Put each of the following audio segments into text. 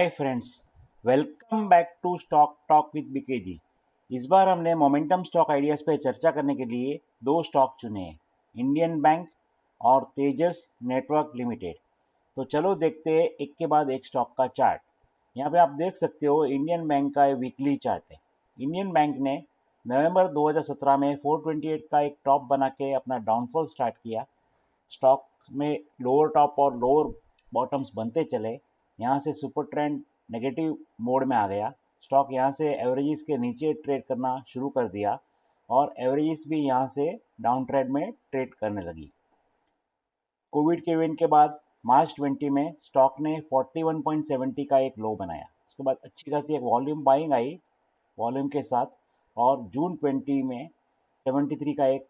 Hi friends, welcome back to stock talk with BKG. इस बार हमने मोमेंटम स्टॉक आइडियाज़ पे चर्चा करने के लिए दो स्टॉक चुने हैं, इंडियन बैंक और तेजस नेटवर्क लिमिटेड। तो चलो देखते हैं एक के बाद एक स्टॉक का चार्ट। यहाँ पे आप देख सकते हो इंडियन बैंक का वीकली चार्ट है। इंडियन बैंक ने नवंबर 2017 में 428 का एक टॉप बना के अपना डाउनफॉल स्टार्ट किया। स्टॉक में लोअर टॉप और लोअर बॉटम्स बनते चले। यहाँ से सुपर ट्रेंड नेगेटिव मोड में आ गया। स्टॉक यहाँ से एवरेजेस के नीचे ट्रेड करना शुरू कर दिया और एवरेजेस भी यहाँ से डाउन ट्रेंड में ट्रेड करने लगी। कोविड के इवेंट के बाद मार्च 20 में स्टॉक ने 41.70 का एक लो बनाया। उसके बाद अच्छी खासी एक वॉल्यूम बाइंग आई वॉल्यूम के साथ और जून 20 में 73 का एक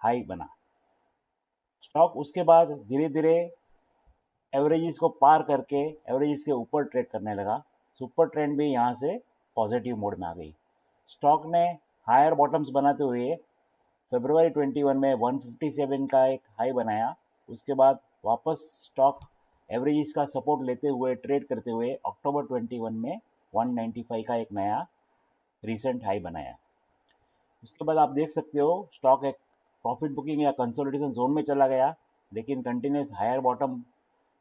हाई बना। स्टॉक उसके बाद धीरे धीरे एवरेजेस को पार करके एवरेजेस के ऊपर ट्रेड करने लगा। सुपर ट्रेंड भी यहाँ से पॉजिटिव मोड में आ गई। स्टॉक ने हायर बॉटम्स बनाते हुए फरवरी 21 में 157 का एक हाई बनाया। उसके बाद वापस स्टॉक एवरेजेस का सपोर्ट लेते हुए ट्रेड करते हुए अक्टूबर 21 में 195 का एक नया रिसेंट हाई बनाया। उसके बाद आप देख सकते हो स्टॉक एक प्रॉफिट बुकिंग या कंसोलिडेशन जोन में चला गया, लेकिन कंटिन्यूस हायर बॉटम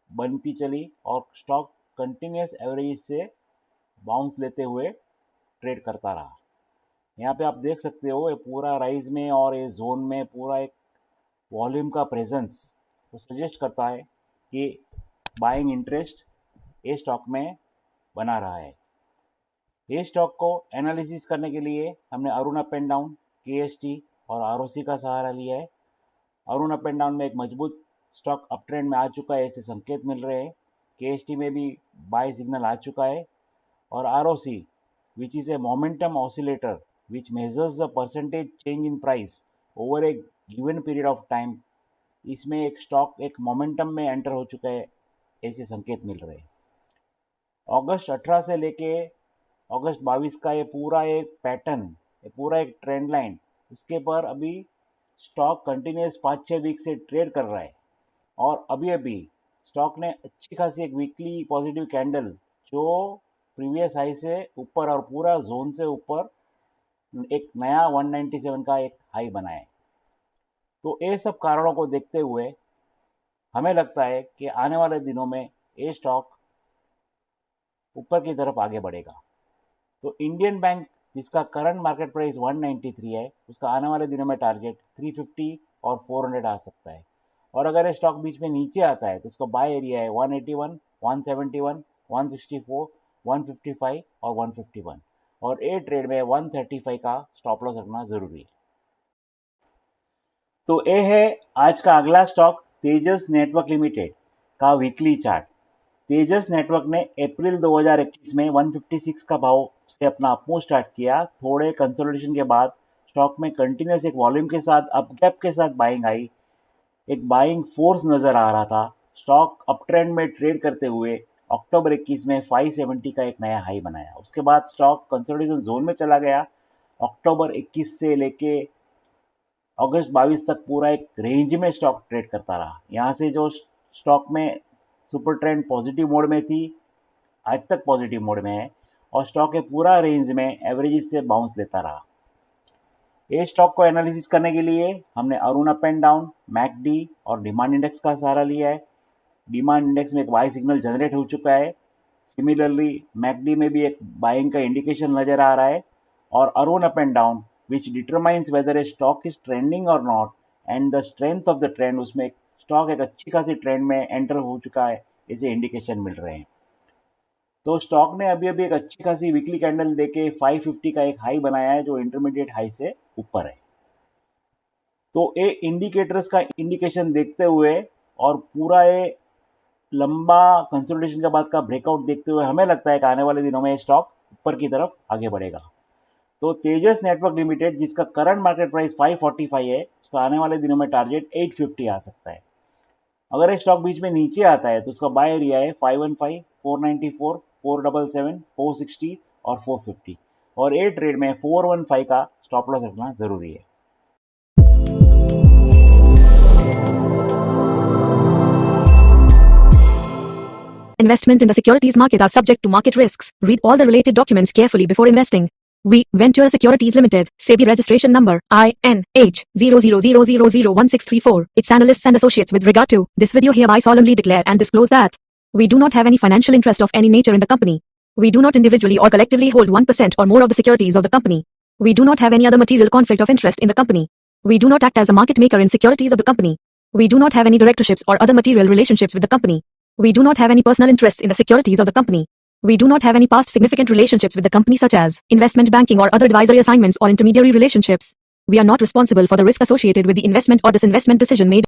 बनती चली और स्टॉक कंटिन्यूस एवरेज से बाउंस लेते हुए ट्रेड करता रहा। यहाँ पे आप देख सकते हो ये पूरा राइज में और ये जोन में पूरा एक वॉल्यूम का प्रेजेंस तो सजेस्ट करता है कि बाइंग इंटरेस्ट ये स्टॉक में बना रहा है। ये स्टॉक को एनालिसिस करने के लिए हमने Arun up and down, KST और ROC का सहारा लिया है। अरुण अप एंड डाउन में एक मजबूत स्टॉक अप ट्रेंड में आ चुका है, ऐसे संकेत मिल रहे हैं। KST में भी बाय सिग्नल आ चुका है और ROC which is a momentum oscillator which measures the percentage change in price over A given period of time, इसमें एक स्टॉक एक मोमेंटम में एंटर हो चुका है, ऐसे संकेत मिल रहे हैं। अगस्त 18 से लेके अगस्त 22 का ये पूरा एक पैटर्न, ये पूरा एक ट्रेंड लाइन, उसके पर अभी स्टॉक कंटिन्यूस 5-6 वीक से ट्रेड कर रहा है और अभी अभी स्टॉक ने अच्छी खासी एक वीकली पॉजिटिव कैंडल जो प्रीवियस हाई से ऊपर और पूरा जोन से ऊपर एक नया 197 का एक हाई बनाया है। तो ये सब कारणों को देखते हुए हमें लगता है कि आने वाले दिनों में ये स्टॉक ऊपर की तरफ आगे बढ़ेगा। तो इंडियन बैंक जिसका करंट मार्केट प्राइस 193 है, उसका आने वाले दिनों में टारगेट 350 और 400 आ सकता है। और अगर ये स्टॉक बीच में नीचे आता है तो उसका बाय एरिया है 181, 171, 164, 155 और 151 और ए ट्रेड में 135 का स्टॉप लॉस रखना जरूरी है। तो ये है आज का अगला स्टॉक, तेजस नेटवर्क लिमिटेड का वीकली चार्ट। तेजस नेटवर्क ने अप्रैल 2021 में 156 का भाव से अपना अपमूव स्टार्ट किया। थोड़े कंसोलिडेशन के बाद स्टॉक में कंटिन्यूस एक वॉल्यूम के साथ अपगैप के साथ बाइंग आई, एक बाइंग फोर्स नजर आ रहा था। स्टॉक अप ट्रेंड में ट्रेड करते हुए अक्टूबर 21 में 570 का एक नया हाई बनाया। उसके बाद स्टॉक कंसोलिडेशन जोन में चला गया। अक्टूबर 21 से लेके अगस्त 22 तक पूरा एक रेंज में स्टॉक ट्रेड करता रहा। यहाँ से जो स्टॉक में सुपर ट्रेंड पॉजिटिव मोड में थी, आज तक पॉजिटिव मोड में है और स्टॉक के पूरा रेंज में एवरेजेस से बाउंस लेता रहा। ये स्टॉक को एनालिसिस करने के लिए हमने Arun up and down, McD और डिमांड इंडेक्स का सहारा लिया है। डिमांड इंडेक्स में एक बाय सिग्नल जनरेट हो चुका है। सिमिलरली मैकडी में भी एक बाइंग का इंडिकेशन नजर आ रहा है और Arun up and down which determines whether a stock is trending or not and the strength of the trend, उसमें स्टॉक एक अच्छी खासी ट्रेंड में एंटर हो चुका है, ऐसे इंडिकेशन मिल रहे हैं। तो स्टॉक ने अभी अभी एक अच्छी खासी वीकली कैंडल देके 550 का एक हाई बनाया है जो इंटरमीडिएट हाई से ऊपर है। तो ये इंडिकेटर्स का इंडिकेशन देखते हुए और पूरा ये लंबा कंसोलिडेशन के बाद का ब्रेकआउट देखते हुए हमें लगता है कि आने वाले दिनों में स्टॉक ऊपर की तरफ आगे बढ़ेगा। तो तेजस नेटवर्क लिमिटेड जिसका करंट मार्केट प्राइस 545 है, उसका आने वाले दिनों में टारगेट 850 आ सकता है। अगर ये स्टॉक बीच में नीचे आता है तो उसका बाय एरिया है 515, 494, 477, 460 और 450 और ए ट्रेड में 415 का स्टॉप लॉस रखना जरूरी है। Investment in the securities market are subject to market risks. Read all the related documents carefully before investing. We, Venture Securities Limited, SEBI registration number, INH 0000001634, its analysts and associates with regard to this video hereby solemnly declare and disclose that we do not have any financial interest of any nature in the company. We do not individually or collectively hold 1% or more of the securities of the company. We do not have any other material conflict of interest in the company. We do not act as a market maker in securities of the company. We do not have any directorships or other material relationships with the company. We do not have any personal interests in the securities of the company. We do not have any past significant relationships with the company such as investment banking or other advisory assignments or intermediary relationships. We are not responsible for the risk associated with the investment or disinvestment decision made